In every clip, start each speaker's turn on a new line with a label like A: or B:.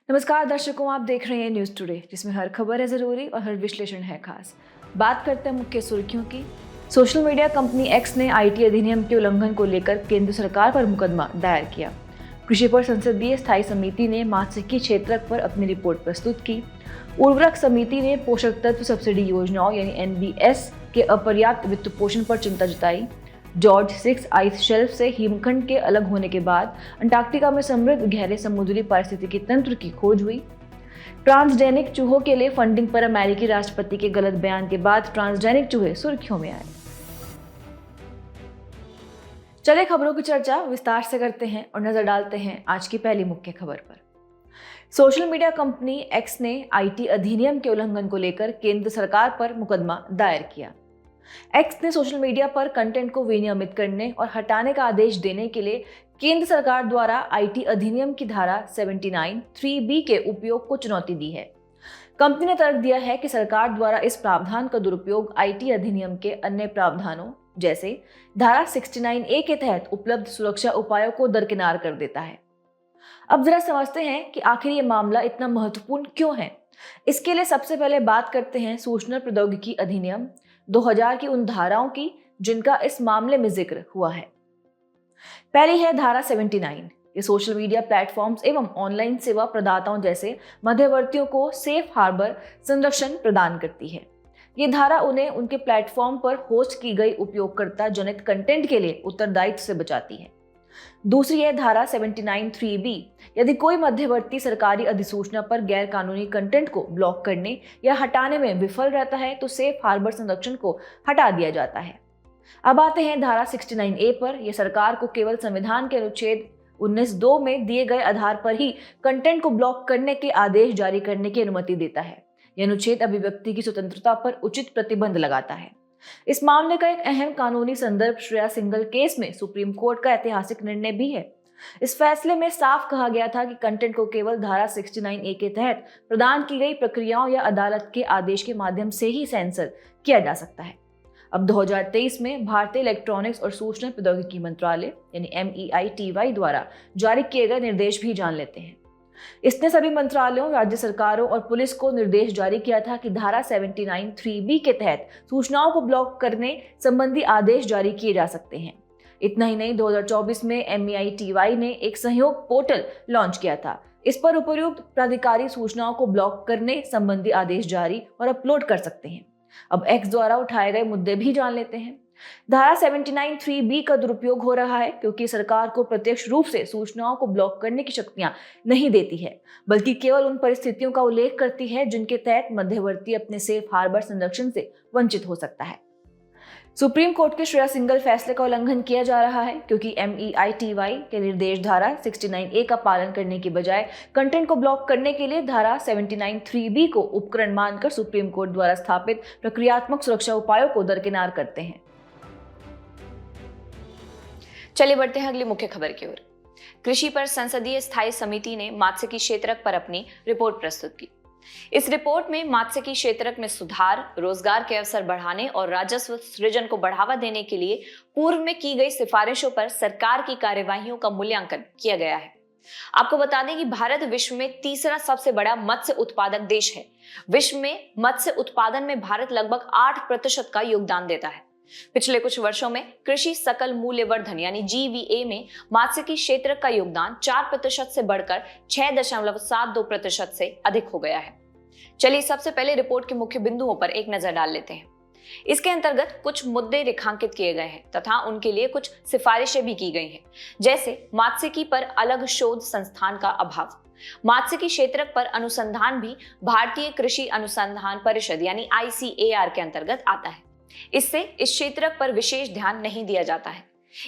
A: नमस्कार दर्शकों, आप देख रहे हैं न्यूज़ टुडे, जिसमें हर खबर है ज़रूरी और हर विश्लेषण है खास। बात करते हैं मुख्य सुर्खियों की। सोशल मीडिया कंपनी एक्स ने आईटी अधिनियम के उल्लंघन को लेकर केंद्र सरकार पर मुकदमा दायर किया। कृषि पर संसदीय स्थायी समिति ने मात्स्यिकी क्षेत्रक पर अपनी रिपोर्ट प्रस्तुत की। उर्वरक समिति ने पोषक तत्व सब्सिडी योजनाओं यानी एनबीएस के अपर्याप्त वित्त पोषण पर चिंता जताई। जॉर्ज 6 आइस शेल्फ से हिमखंड के अलग होने के बाद अंटार्कटिका में समृद्ध गहरे समुद्री पारिस्थितिकी तंत्र की खोज हुई। ट्रांसजेनिक चूहों के लिए फंडिंग पर अमेरिकी राष्ट्रपति के गलत बयान के बाद ट्रांसजेनिक चूहे सुर्खियों में आए। चले खबरों की चर्चा विस्तार से करते हैं और नजर डालते हैं आज की पहली मुख्य खबर पर। सोशल मीडिया कंपनी एक्स ने आईटी अधिनियम के उल्लंघन को लेकर केंद्र सरकार पर मुकदमा दायर किया। एक्स ने सोशल मीडिया पर कंटेंट को विनियमित करने और हटाने का आदेश देने के लिए केंद्र सरकार द्वारा आईटी अधिनियम की धारा 79(3)(b के उपयोग को चुनौती दी है। कंपनी ने तर्क दिया है कि सरकार द्वारा इस प्रावधान का दुरुपयोग आईटी अधिनियम के अन्य प्रावधानों जैसे धारा 69(a) के तहत उपलब्ध सुरक्षा उपायों को दरकिनार कर देता है। अब जरा समझते हैं कि आखिर ये मामला इतना महत्वपूर्ण क्यों है। इसके लिए सबसे पहले बात करते हैं सूचना प्रौद्योगिकी अधिनियम 2000 की उन धाराओं की जिनका इस मामले में जिक्र हुआ है। पहली है धारा 79। ये सोशल मीडिया प्लेटफॉर्म्स एवं ऑनलाइन सेवा प्रदाताओं जैसे मध्यवर्तियों को सेफ हार्बर संरक्षण प्रदान करती है। ये धारा उन्हें उनके प्लेटफॉर्म पर होस्ट की गई उपयोगकर्ता जनित कंटेंट के लिए उत्तरदायित्व से बचाती है। दूसरी है धारा 79(3)(b। यदि कोई मध्यवर्ती सरकारी अधिसूचना पर गैर कानूनी कंटेंट को ब्लॉक करने या हटाने में विफल रहता है तो सेफ हार्बर संरक्षण को हटा दिया जाता है। अब आते हैं धारा 69(a) पर। यह सरकार को केवल संविधान के अनुच्छेद 19(2) में दिए गए आधार पर ही कंटेंट को ब्लॉक करने के आदेश जारी करने की अनुमति देता है। यह अनुच्छेद अभिव्यक्ति की स्वतंत्रता पर उचित प्रतिबंध लगाता है। इस मामले का एक अहम कानूनी संदर्भ श्रेया सिंगल केस में सुप्रीम कोर्ट का ऐतिहासिक निर्णय भी है। इस फैसले में साफ कहा गया था कि कंटेंट को केवल धारा 69(a) के तहत प्रदान की गई प्रक्रियाओं या अदालत के आदेश के माध्यम से ही सेंसर किया जा सकता है। अब 2023 में भारतीय इलेक्ट्रॉनिक्स और सूचना प्रौद्योगिकी मंत्रालय यानी MEITY द्वारा जारी किए गए निर्देश भी जान लेते हैं। इसने सभी मंत्रालयों, राज्य सरकारों और पुलिस को निर्देश जारी किया था कि धारा 79(3)(b के तहत सूचनाओं को ब्लॉक करने संबंधी आदेश जारी किए जा सकते हैं। इतना ही नहीं, 2024 में MEITY ने एक सहयोग पोर्टल लॉन्च किया था। इस पर उपर्युक्त प्राधिकारी सूचनाओं को ब्लॉक करने संबंधी आदेश जारी और अपलोड कर सकते हैं। अब एक्स द्वारा उठाए गए मुद्दे भी जान लेते हैं। धारा 79(3)(b का दुरुपयोग हो रहा है क्योंकि सरकार को प्रत्यक्ष रूप से सूचनाओं को ब्लॉक करने की शक्तियां नहीं देती है, बल्कि केवल उन परिस्थितियों का उल्लेख करती है जिनके तहत मध्यवर्ती अपने सेफ हार्बर संरक्षण से वंचित हो सकता है। सुप्रीम कोर्ट के श्रेया सिंगल फैसले का उल्लंघन किया जा रहा है क्योंकि MEITY के निर्देश धारा 69(a) का पालन करने की बजाय कंटेंट को ब्लॉक करने के लिए धारा 79(3)(b को उपकरण मानकर सुप्रीम कोर्ट द्वारा स्थापित प्रक्रियात्मक सुरक्षा उपायों को दरकिनार करते हैं।
B: चलिए बढ़ते हैं अगली मुख्य खबर की ओर। कृषि पर संसदीय स्थायी समिति ने मात्स्यिकी क्षेत्रक पर अपनी रिपोर्ट प्रस्तुत की। इस रिपोर्ट में मात्स्यिकी क्षेत्रक में सुधार, रोजगार के अवसर बढ़ाने और राजस्व सृजन को बढ़ावा देने के लिए पूर्व में की गई सिफारिशों पर सरकार की कार्यवाहियों का मूल्यांकन किया गया है। आपको बता दें कि भारत विश्व में तीसरा सबसे बड़ा मत्स्य उत्पादक देश है। विश्व में मत्स्य उत्पादन में भारत लगभग 8% का योगदान देता है। पिछले कुछ वर्षों में कृषि सकल मूल्य वर्धन यानी GVA में मात्स्यिकी क्षेत्र का योगदान 4% से बढ़कर 6.72% से अधिक हो गया है। चलिए सबसे पहले रिपोर्ट के मुख्य बिंदुओं पर एक नजर डाल लेते हैं। इसके अंतर्गत कुछ मुद्दे रेखांकित किए गए हैं तथा उनके लिए कुछ सिफारिशें भी की गई हैं, जैसे मात्स्यिकी पर अलग शोध संस्थान का अभाव। मात्स्यिकी क्षेत्र पर अनुसंधान भी भारतीय कृषि अनुसंधान परिषद यानी ICAR के अंतर्गत आता है। इससे इस क्षेत्र पर विशेष ध्यान नहीं दिया जाता है।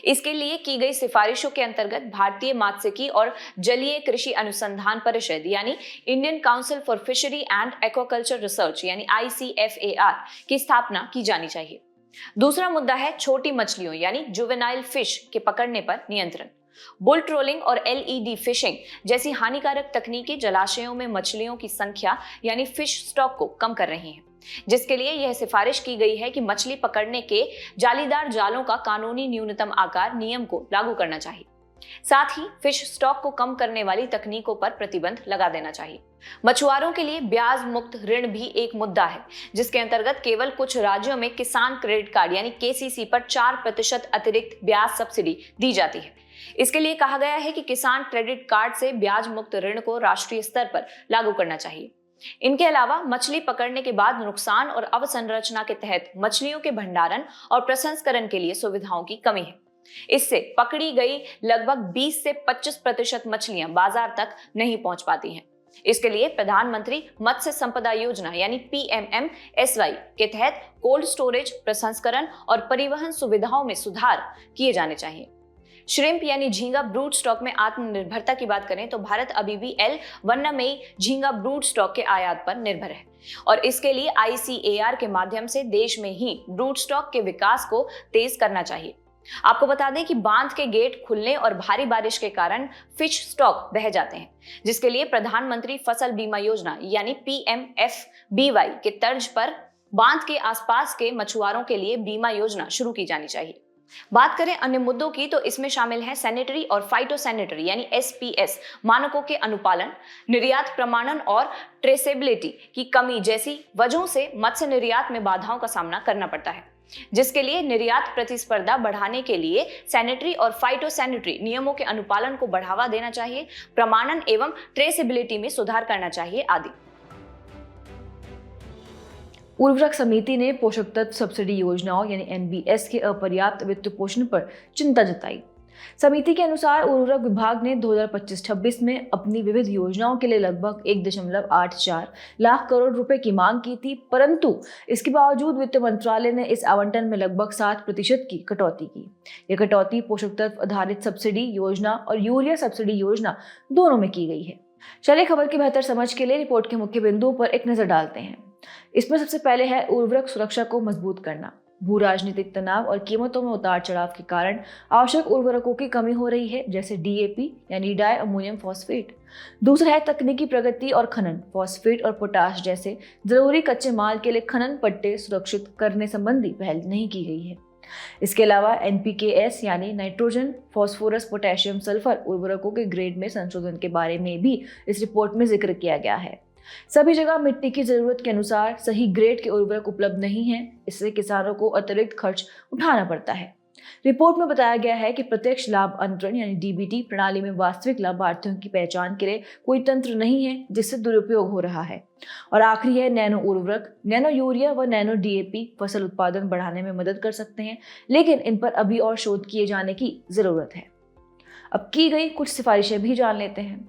B: इसके लिए की गई सिफारिशों के अंतर्गत भारतीय मात्स्यिकी और जलीय कृषि अनुसंधान परिषद यानी Indian council for fishery and aquaculture research यानी ICFAR की स्थापना की जानी चाहिए। दूसरा मुद्दा है छोटी मछलियों यानी जुवेनाइल फिश के पकड़ने पर नियंत्रण। बुल ट्रोलिंग और LED फिशिंग जैसी हानिकारक तकनीकें जलाशयों में मछलियों की संख्या यानी फिश स्टॉक को कम कर रही हैं, जिसके लिए यह सिफारिश की गई है कि मछली पकड़ने के जालीदार जालों का कानूनी न्यूनतम आकार नियम को लागू करना चाहिए। साथ ही फिश स्टॉक को कम करने वाली तकनीकों पर प्रतिबंध लगा देना चाहिए। मछुआरों के लिए ब्याज मुक्त ऋण भी एक मुद्दा है, जिसके अंतर्गत केवल कुछ राज्यों में किसान क्रेडिट कार्ड यानी केसीसी पर 4% अतिरिक्त ब्याज सब्सिडी दी जाती है। इसके लिए कहा गया है कि किसान क्रेडिट कार्ड से ब्याज मुक्त ऋण को राष्ट्रीय स्तर पर लागू करना चाहिए। इनके अलावा मछली पकड़ने के बाद नुकसान और अवसंरचना के तहत मछलियों के भंडारण और प्रसंस्करण के लिए सुविधाओं की कमी है। इससे पकड़ी गई लगभग 20 से 25% मछलियां बाजार तक नहीं पहुंच पाती हैं। इसके लिए प्रधानमंत्री मत्स्य संपदा योजना यानी PMMSY के तहत कोल्ड स्टोरेज, प्रसंस्करण और परिवहन सुविधाओं में सुधार किए जाने चाहिए। श्रिम्प यानी झींगा ब्रूड स्टॉक में आत्मनिर्भरता की बात करें तो भारत अभी भी वन्यमयी झींगा ब्रूड स्टॉक के आयात पर निर्भर है और इसके लिए ICAR के माध्यम से देश में ही ब्रूड स्टॉक के विकास को तेज करना चाहिए। आपको बता दें कि बांध के गेट खुलने और भारी बारिश के कारण फिश स्टॉक बह जाते हैं, जिसके लिए प्रधानमंत्री फसल बीमा योजना यानी PMFBY के तर्ज पर बांध के आसपास के मछुआरों के लिए बीमा योजना शुरू की जानी चाहिए। बात करें अन्य मुद्दों की तो इसमें शामिल है सैनिटरी और फाइटोसैनिटरी यानी SPS मानकों के अनुपालन, निर्यात प्रमाणन और ट्रेसेबिलिटी की कमी जैसी वजहों से मत्स्य निर्यात में बाधाओं का सामना करना पड़ता है, जिसके लिए निर्यात प्रतिस्पर्धा बढ़ाने के लिए सैनिटरी और फाइटोसैनिटरी नियमों के अनुपालन को बढ़ावा देना चाहिए, प्रमाणन एवं ट्रेसेबिलिटी में सुधार करना चाहिए आदि।
A: उर्वरक समिति ने पोषक तत्व सब्सिडी योजनाओं यानी NBS के अपर्याप्त वित्त पोषण पर चिंता जताई। समिति के अनुसार उर्वरक विभाग ने 2025-26 में अपनी विविध योजनाओं के लिए लगभग 1.84 लाख करोड़ रुपए की मांग की थी, परंतु इसके बावजूद वित्त मंत्रालय ने इस आवंटन में लगभग 7% की कटौती की। यह कटौती पोषक तत्व आधारित सब्सिडी योजना और यूरिया सब्सिडी योजना दोनों में की गई है। चलिए खबर की बेहतर समझ के लिए रिपोर्ट के मुख्य बिंदुओं पर एक नजर डालते हैं। इसमें सबसे पहले है उर्वरक सुरक्षा को मजबूत करना। भू राजनीतिक तनाव और कीमतों में उतार चढ़ाव के कारण आवश्यक उर्वरकों की कमी हो रही है, जैसे DAP यानी डाई अमोनियम फॉस्फेट। दूसरा है तकनीकी प्रगति और खनन। फॉस्फेट और पोटाश जैसे जरूरी कच्चे माल के लिए खनन पट्टे सुरक्षित करने संबंधी पहल नहीं की गई है। इसके अलावा NPKs यानी नाइट्रोजन, फास्फोरस, पोटेशियम, सल्फर उर्वरकों के ग्रेड में संशोधन के बारे में भी इस रिपोर्ट में जिक्र किया गया है। सभी जगह मिट्टी की जरूरत के अनुसार सही ग्रेड के उर्वरक उपलब्ध नहीं है, इससे किसानों को अतिरिक्त खर्च उठाना पड़ता है। रिपोर्ट में बताया गया है कि प्रत्यक्ष लाभ अंतरण यानी DBT प्रणाली में वास्तविक लाभार्थियों की पहचान के लिए कोई तंत्र नहीं है, जिससे दुरुपयोग हो रहा है। और आखिरी है नैनो उर्वरक। नैनो यूरिया व नैनो DAP फसल उत्पादन बढ़ाने में मदद कर सकते हैं, लेकिन इन पर अभी और शोध किए जाने की जरूरत है। अब की गई कुछ सिफारिशें भी जान लेते हैं।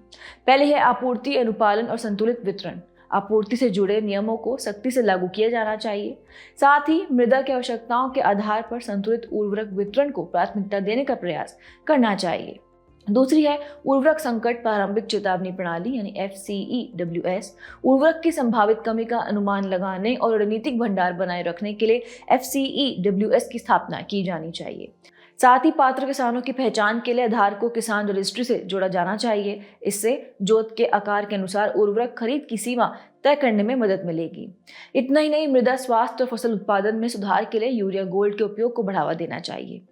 A: पहले है आपूर्ति, अनुपालन और संतुलित वितरण। आपूर्ति से जुड़े नियमों को सख्ती से लागू किया जाना चाहिए। साथ ही मृदा की आवश्यकताओं के आधार पर संतुलित उर्वरक वितरण को प्राथमिकता देने का प्रयास करना चाहिए। दूसरी है उर्वरक संकट प्रारंभिक चेतावनी प्रणाली यानी FCEWS। उर्वरक की संभावित कमी का अनुमान लगाने और रणनीतिक भंडार बनाए रखने के लिए FCEWS की स्थापना की जानी चाहिए। साथ ही पात्र किसानों की पहचान के लिए आधार को किसान रजिस्ट्री से जोड़ा जाना चाहिए। इससे जोत के आकार के अनुसार उर्वरक खरीद की सीमा तय करने में मदद मिलेगी। इतना ही नहीं, मृदा स्वास्थ्य और फसल उत्पादन में सुधार के लिए यूरिया गोल्ड के उपयोग को बढ़ावा देना चाहिए।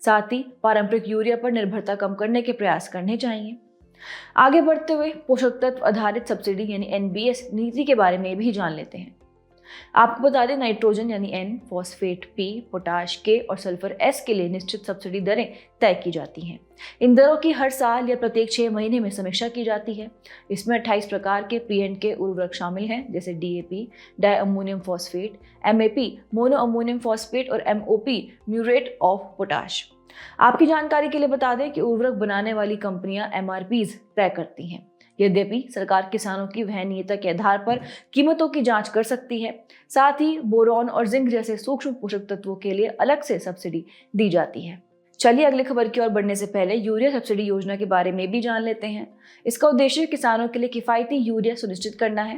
A: साथ ही पारंपरिक यूरिया पर निर्भरता कम करने के प्रयास करने चाहिए। आगे बढ़ते हुए पोषक तत्व आधारित सब्सिडी यानी NBS नीति के बारे में भी जान लेते हैं। आपको बता दें, नाइट्रोजन यानी N, phosphate P, potash K और सल्फर S के लिए निश्चित सब्सिडी दरें तय की जाती हैं। इन दरों की हर साल या प्रत्येक 6 महीने में समीक्षा की जाती है। इसमें 28 प्रकार के P&K उर्वरक शामिल हैं, जैसे DAP, di ammonium phosphate, MAP, mono ammonium phosphate और MOP, म्यूरेट ऑफ पोटाश। आपकी जानकारी के लिए बता दें कि उर्वरक बनाने वाली कंपनियां MRPs तय करती हैं। यद्यपि सरकार किसानों की वहनीयता के आधार पर कीमतों की जांच कर सकती है। साथ ही बोरॉन और जिंक जैसे सूक्ष्म पोषक तत्वों के लिए अलग से सब्सिडी दी जाती है। चलिए अगली खबर की ओर बढ़ने से पहले यूरिया सब्सिडी योजना के बारे में भी जान लेते हैं। इसका उद्देश्य किसानों के लिए किफायती यूरिया सुनिश्चित करना है।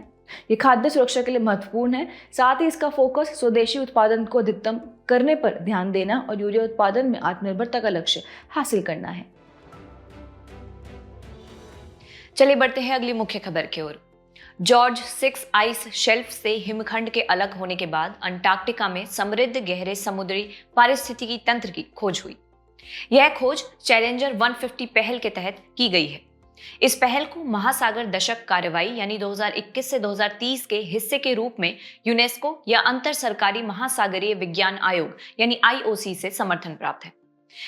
A: ये खाद्य सुरक्षा के लिए महत्वपूर्ण है। साथ ही इसका फोकस स्वदेशी उत्पादन को अधिकतम करने पर ध्यान देना और यूरिया उत्पादन में आत्मनिर्भरता का लक्ष्य हासिल करना है।
B: चलिए बढ़ते हैं अगली मुख्य खबर की ओर। जॉर्ज 6 आइस शेल्फ से हिमखंड के अलग होने के बाद अंटार्कटिका में समृद्ध गहरे समुद्री पारिस्थितिकी तंत्र की खोज हुई। यह खोज चैलेंजर 150 पहल के तहत की गई है। इस पहल को महासागर दशक कार्रवाई यानी 2021 से 2030 के हिस्से के रूप में यूनेस्को या अंतर सरकारी महासागरीय विज्ञान आयोग यानी IOC से समर्थन प्राप्त है।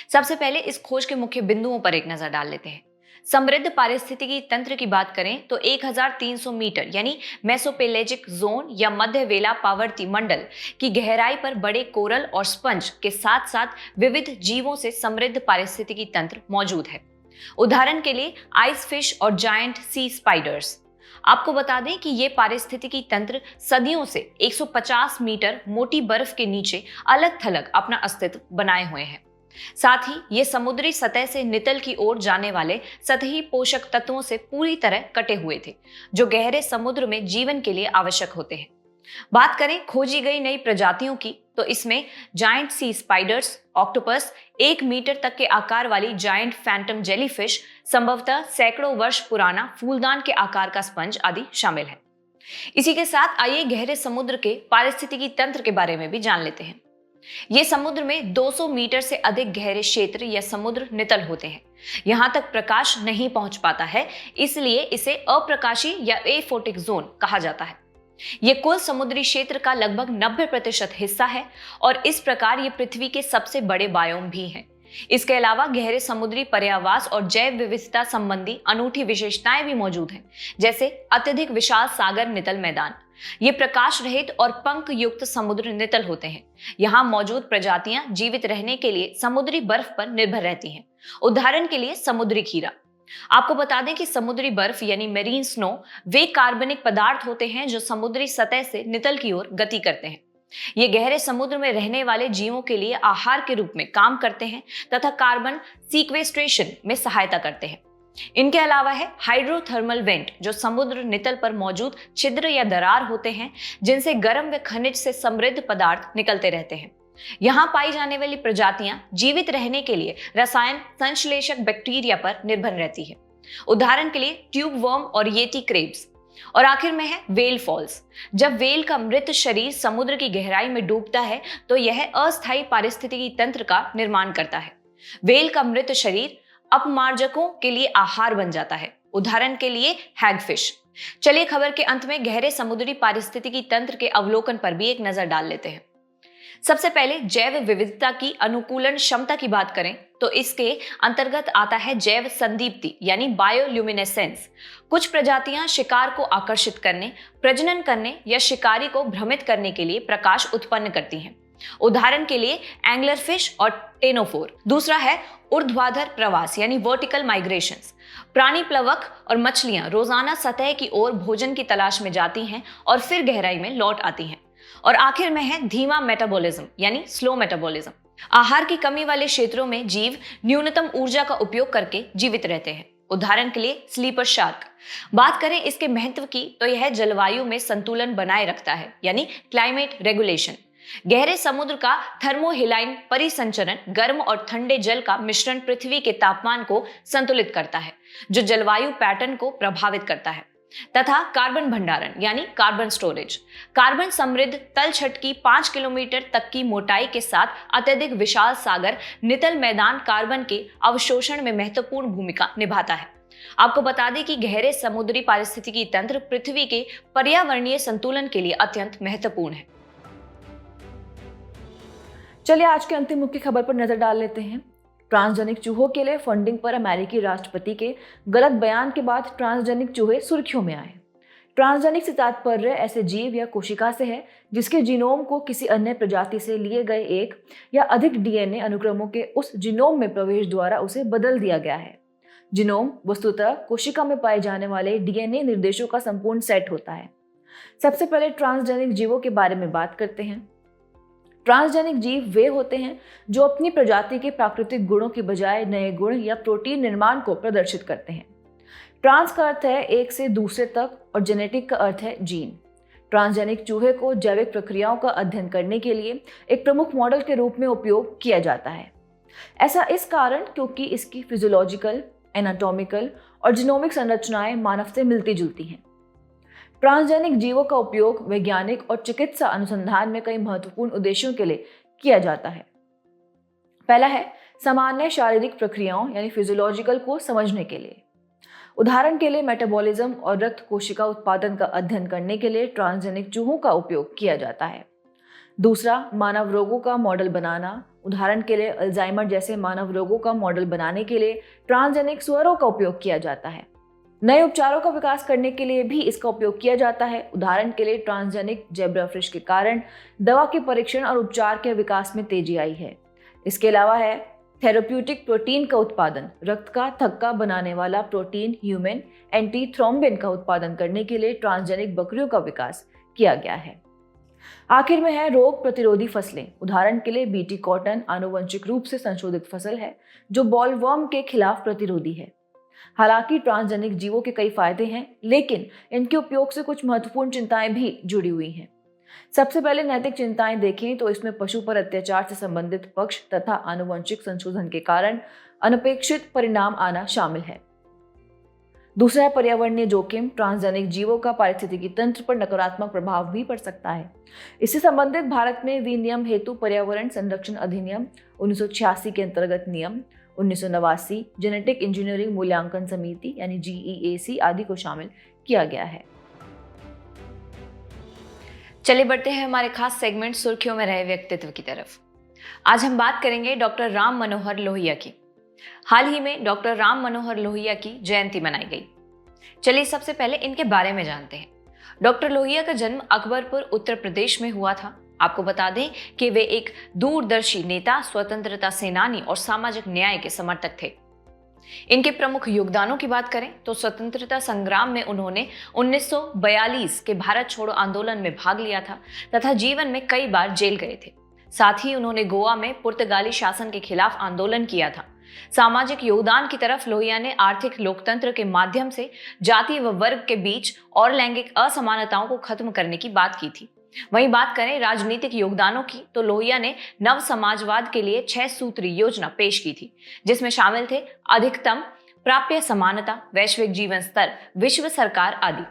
B: सबसे पहले इस खोज के मुख्य बिंदुओं पर एक नजर डाल लेते हैं। समृद्ध पारिस्थितिकी तंत्र की बात करें तो 1300 मीटर यानी मेसोपेलेजिक जोन या मध्य वेला पावर्ती मंडल की गहराई पर बड़े कोरल और स्पंज के साथ साथ विविध जीवों से समृद्ध पारिस्थितिकी तंत्र मौजूद है। उदाहरण के लिए आइस फिश और जायंट सी स्पाइडर्स। आपको बता दें कि ये पारिस्थितिकी तंत्र सदियों से 150 मीटर मोटी बर्फ के नीचे अलग थलग अपना अस्तित्व बनाए हुए हैं। साथ ही ये समुद्री सतह से नितल की ओर जाने वाले सतही पोषक तत्वों से पूरी तरह कटे हुए थे, जो गहरे समुद्र में जीवन के लिए आवश्यक होते हैं। बात करें खोजी गई नई प्रजातियों की तो इसमें जायंट सी स्पाइडर्स, ऑक्टोपस, 1 मीटर तक के आकार वाली जायंट फैंटम जेलीफिश, संभवतः सैकड़ों वर्ष पुराना फूलदान के आकार का स्पंज आदि शामिल है। इसी के साथ आइए गहरे समुद्र के पारिस्थितिकी तंत्र के बारे में भी जान लेते हैं। ये समुद्र में 200 मीटर से अधिक गहरे क्षेत्र या समुद्र नितल होते हैं। यहां तक प्रकाश नहीं पहुंच पाता है, इसलिए इसे अप्रकाशी या एफोटिक जोन कहा जाता है। ये कुल समुद्री क्षेत्र का लगभग 90% हिस्सा है और इस प्रकार ये पृथ्वी के सबसे बड़े बायोम भी हैं। इसके अलावा गहरे समुद्री पर्यावास और जैव विविधता संबंधी अनूठी विशेषताएं भी मौजूद हैं, जैसे अत्यधिक विशाल सागर नितल मैदान। ये प्रकाश रहित और पंख युक्त समुद्र नितल होते हैं। यहाँ मौजूद प्रजातियां जीवित रहने के लिए समुद्री बर्फ पर निर्भर रहती हैं। उदाहरण के लिए समुद्री खीरा। आपको बता दें कि समुद्री बर्फ यानी मेरीन स्नो वे कार्बनिक पदार्थ होते हैं जो समुद्री सतह से नितल की ओर गति करते हैं। ये गहरे समुद्र में रहने वाले जीवों के लिए आहार के रूप में काम करते हैं तथा कार्बन सीक्वेस्ट्रेशन में सहायता करते हैं। इनके अलावा है हाइड्रोथर्मल वेंट, जो समुद्र नितल पर मौजूद छिद्र या दरार होते हैं जिनसे गर्म व खनिज से समृद्ध पदार्थ निकलते रहते हैं। यहाँ पाई जाने वाली प्रजातियां जीवित रहने के लिए रसायन संश्लेषक बैक्टीरिया पर निर्भर रहती है। उदाहरण के लिए ट्यूब वर्म और येटी क्रेब्स। और आखिर में है वेल फॉल्स। जब वेल का मृत शरीर समुद्र की गहराई में डूबता है तो यह अस्थायी पारिस्थितिकी तंत्र का निर्माण करता है। वेल का मृत शरीर अपमार्जकों के लिए आहार बन जाता है। उदाहरण के लिए हैगफिश। चलिए खबर के अंत में गहरे समुद्री पारिस्थितिकी तंत्र के अवलोकन पर भी एक नजर डाल लेते हैं। सबसे पहले जैव विविधता की अनुकूलन क्षमता की बात करें तो इसके अंतर्गत आता है जैव संदीप्ति यानी बायोल्यूमिनेसेंस। कुछ प्रजातियां शिकार को आकर्षित करने, प्रजनन करने या शिकारी को भ्रमित करने के लिए प्रकाश उत्पन्न करती हैं। उदाहरण के लिए एंगलर फिश और टेनोफोर। दूसरा है ऊर्ध्वाधर प्रवास यानी वर्टिकल माइग्रेशंस। प्राणी प्लवक और मछलियां रोजाना सतह की ओर भोजन की तलाश में जाती हैं और फिर गहराई में लौट आती हैं। और आखिर में है धीमा मेटाबॉलिज्म यानी स्लो मेटाबॉलिज्म। आहार की कमी वाले क्षेत्रों में जीव न्यूनतम ऊर्जा का उपयोग करके जीवित रहते हैं। उदाहरण के लिए स्लीपर शार्क। बात करें इसके महत्व की तो यह जलवायु में संतुलन बनाए रखता है यानी क्लाइमेट रेगुलेशन। गहरे समुद्र का थर्मोहिलाइन परिसंचरण गर्म और ठंडे जल का मिश्रण पृथ्वी के तापमान को संतुलित करता है, जो जलवायु पैटर्न को प्रभावित करता है। तथा कार्बन भंडारण यानी कार्बन स्टोरेज। कार्बन समृद्ध तलछट की 5 किलोमीटर तक की मोटाई के साथ अत्यधिक विशाल सागर नितल मैदान कार्बन के अवशोषण में महत्वपूर्ण भूमिका निभाता है। आपको बता दें कि गहरे समुद्री पारिस्थितिकी तंत्र पृथ्वी के पर्यावरणीय संतुलन के लिए अत्यंत महत्वपूर्ण है।
A: चलिए आज के अंतिम मुख्य खबर पर नजर डाल लेते हैं। ट्रांसजेनिक चूहों के लिए फंडिंग पर अमेरिकी राष्ट्रपति के गलत बयान के बाद ट्रांसजेनिक चूहे सुर्खियों में आए। ट्रांसजेनिक से तात्पर्य ऐसे जीव या कोशिका से है जिसके जीनोम को किसी अन्य प्रजाति से लिए गए एक या अधिक डीएनए अनुक्रमों के उस जीनोम में प्रवेश द्वारा उसे बदल दिया गया है। जीनोम वस्तुतः कोशिका में पाए जाने वाले डीएनए निर्देशों का संपूर्ण सेट होता है। सबसे पहले ट्रांसजेनिक जीवों के बारे में बात करते हैं। ट्रांसजेनिक जीव वे होते हैं जो अपनी प्रजाति के प्राकृतिक गुणों के बजाय नए गुण या प्रोटीन निर्माण को प्रदर्शित करते हैं। ट्रांस का अर्थ है एक से दूसरे तक और जेनेटिक का अर्थ है जीन। ट्रांसजेनिक चूहे को जैविक प्रक्रियाओं का अध्ययन करने के लिए एक प्रमुख मॉडल के रूप में उपयोग किया जाता है। ऐसा इस कारण क्योंकि इसकी फिजियोलॉजिकल, एनाटॉमिकल और जीनोमिक संरचनाएं मानव से मिलती जुलती हैं। ट्रांसजेनिक जीवों का उपयोग वैज्ञानिक और चिकित्सा अनुसंधान में कई महत्वपूर्ण उद्देश्यों के लिए किया जाता है। पहला है सामान्य शारीरिक प्रक्रियाओं यानी फिजियोलॉजिकल को समझने के लिए। उदाहरण के लिए मेटाबॉलिज्म और रक्त कोशिका उत्पादन का अध्ययन करने के लिए ट्रांसजेनिक चूहों का उपयोग किया जाता है। दूसरा, मानव रोगों का मॉडल बनाना। उदाहरण के लिए अल्जाइमर जैसे मानव रोगों का मॉडल बनाने के लिए ट्रांसजेनिक सुअरों का उपयोग किया जाता है। नए उपचारों का विकास करने के लिए भी इसका उपयोग किया जाता है। उदाहरण के लिए ट्रांसजेनिक जेब्राफिश के कारण दवा के परीक्षण और उपचार के विकास में तेजी आई है। इसके अलावा है थेरेप्यूटिक प्रोटीन का उत्पादन। रक्त का थक्का बनाने वाला प्रोटीन ह्यूमन एंटीथ्रोम्बिन का उत्पादन करने के लिए ट्रांसजेनिक बकरियों का विकास किया गया है। आखिर में है रोग प्रतिरोधी फसलें। उदाहरण के लिए बीटी कॉटन आनुवंशिक रूप से संशोधित फसल है जो बॉलवर्म के खिलाफ प्रतिरोधी है। हालांकि ट्रांसजेनिक जीवों के कई फायदे हैं, लेकिन इनके उपयोग से कुछ महत्वपूर्ण चिंताएं भी जुड़ी हुई हैं। सबसे पहले नैतिक चिंताएं देखें तो इसमें पशु पर अत्याचार से संबंधित पक्ष तथा आनुवंशिक संशोधन के कारण अनपेक्षित परिणाम आना शामिल है। दूसरा है पर्यावरणीय जोखिम। ट्रांसजेनिक जीवों का पारिस्थितिकी तंत्र पर नकारात्मक प्रभाव भी पड़ सकता है। इससे संबंधित भारत में विनियम हेतु पर्यावरण संरक्षण अधिनियम 1986 के अंतर्गत नियम 1989 जेनेटिक इंजीनियरिंग मूल्यांकन समिति यानी GEAC आदि को शामिल किया गया है।
B: चलिए बढ़ते हैं हमारे खास सेगमेंट सुर्खियों में रहे व्यक्तित्व की तरफ। आज हम बात करेंगे डॉक्टर राम मनोहर लोहिया की। हाल ही में डॉक्टर राम मनोहर लोहिया की जयंती मनाई गई। चलिए सबसे पहले इनके बारे में जानते हैं। डॉक्टर लोहिया का जन्म अकबरपुर उत्तर प्रदेश में हुआ था। आपको बता दें कि वे एक दूरदर्शी नेता, स्वतंत्रता सेनानी और सामाजिक न्याय के समर्थक थे। इनके प्रमुख योगदानों की बात करें तो स्वतंत्रता संग्राम में उन्होंने 1942 के भारत छोड़ो आंदोलन में भाग लिया था तथा जीवन में कई बार जेल गए थे। साथ ही उन्होंने गोवा में पुर्तगाली शासन के खिलाफ आंदोलन किया था। सामाजिक योगदान की तरफ लोहिया ने आर्थिक लोकतंत्र के माध्यम से जाति व वर्ग के बीच और लैंगिक असमानताओं को खत्म करने की बात की थी। वहीं बात करें राजनीतिक योगदानों की तो लोहिया ने नव समाजवाद के लिए 6 सूत्री योजना पेश की थी, जिसमें शामिल थे अधिकतम प्राप्य समानता, वैश्विक जीवन स्तर, विश्व सरकार आदि।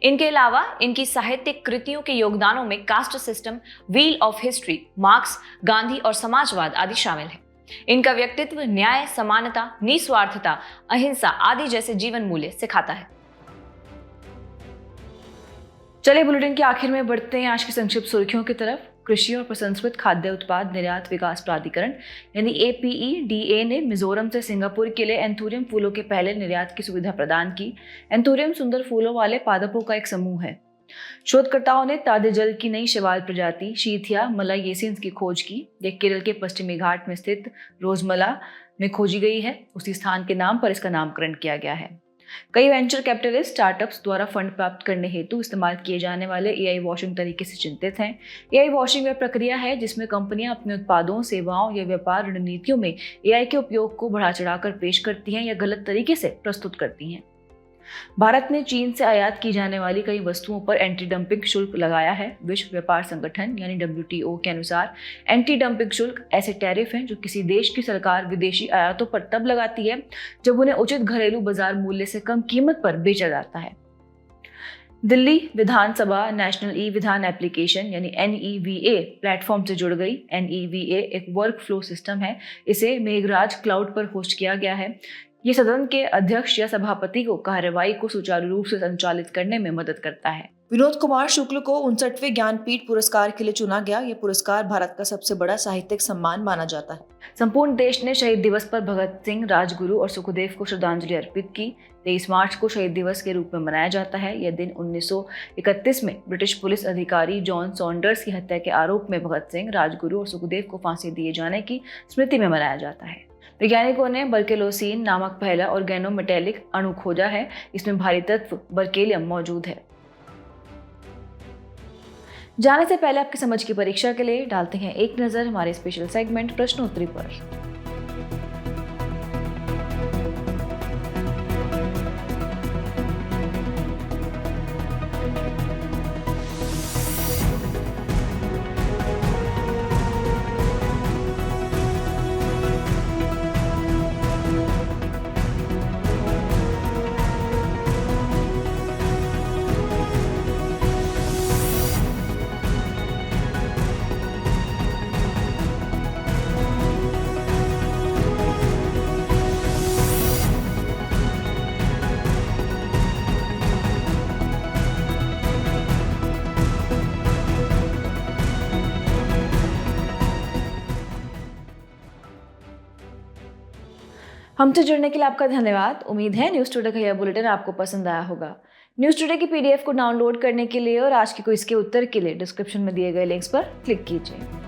B: इनके अलावा इनकी साहित्यिक कृतियों के योगदानों में caste system, wheel of history, marks, Gandhi और समाजवाद आदि शामिल है। इनका व्यक्तित्व न्याय, समानता, निस्वार्थता, अहिंसा आदि जैसे जीवन मूल्य सिखाता है।
A: चलिए बुलेटिन के आखिर में बढ़ते हैं आज की संक्षिप्त सुर्खियों की तरफ। कृषि और प्रसंस्कृत खाद्य उत्पाद निर्यात विकास प्राधिकरण यानी APEDA ने मिजोरम से सिंगापुर के लिए एंथूरियम फूलों के पहले निर्यात की सुविधा प्रदान की। एंथूरियम सुंदर फूलों वाले पादपों का एक समूह है। शोधकर्ताओं ने ताजे जल की नई शैवाल प्रजाति शीथिया मलायेसियंस की खोज की। यह केरल के पश्चिमी घाट में स्थित रोजमला में खोजी गई है। उसी स्थान के नाम पर इसका नामकरण किया गया है। कई वेंचर कैपिटलिस्ट स्टार्टअप्स द्वारा फंड प्राप्त करने हेतु इस्तेमाल किए जाने वाले AI वॉशिंग तरीके से चिंतित हैं। AI वॉशिंग वह प्रक्रिया है जिसमें कंपनियां अपने उत्पादों, सेवाओं या व्यापार रणनीतियों में AI के उपयोग को बढ़ा चढ़ाकर पेश करती हैं या गलत तरीके से प्रस्तुत करती हैं। भारत ने चीन से आयात की जाने वाली कई वस्तुओं पर एंटी डंपिंग शुल्क लगाया है। विश्व व्यापार संगठन यानी WTO के अनुसार एंटी डंपिंग शुल्क ऐसे टैरिफ हैं जो किसी देश की सरकार विदेशी आयातों पर तब लगाती है जब उन्हें उचित घरेलू बाजार मूल्य से कम कीमत पर बेचा जाता है। दिल्ली विधानसभा नेशनल ई-विधान एप्लीकेशन यानी NEVA प्लेटफॉर्म से जुड़ गई। NEVA एक वर्क फ्लो सिस्टम है। इसे मेघराज क्लाउड पर होस्ट किया गया है। ये सदन के अध्यक्ष या सभापति को कार्यवाही को सुचारू रूप से संचालित करने में मदद करता है। विनोद कुमार शुक्ल को 59वें ज्ञानपीठ पुरस्कार के लिए चुना गया। यह पुरस्कार भारत का सबसे बड़ा साहित्यिक सम्मान माना जाता है। संपूर्ण देश ने शहीद दिवस पर भगत सिंह, राजगुरु और सुखदेव को श्रद्धांजलि अर्पित की। 23 मार्च को शहीद दिवस के रूप में मनाया जाता है। यह दिन 1931 में ब्रिटिश पुलिस अधिकारी जॉन सॉन्डर्स की हत्या के आरोप में भगत सिंह, राजगुरु और सुखदेव को फांसी दिए जाने की स्मृति में मनाया जाता है। वैज्ञानिकों ने बर्केलोसिन नामक पहला ऑर्गेनोमेटेलिक अणु खोजा है। इसमें भारी तत्व बर्केलियम मौजूद है। जाने से पहले आपकी समझ की परीक्षा के लिए डालते हैं एक नजर हमारे स्पेशल सेगमेंट प्रश्नोत्तरी पर। हमसे जुड़ने के लिए आपका धन्यवाद। उम्मीद है न्यूज़ टुडे का यह बुलेटिन आपको पसंद आया होगा। न्यूज़ टुडे की PDF को डाउनलोड करने के लिए और आज के क्विज के उत्तर के लिए डिस्क्रिप्शन में दिए गए लिंक्स पर क्लिक कीजिए।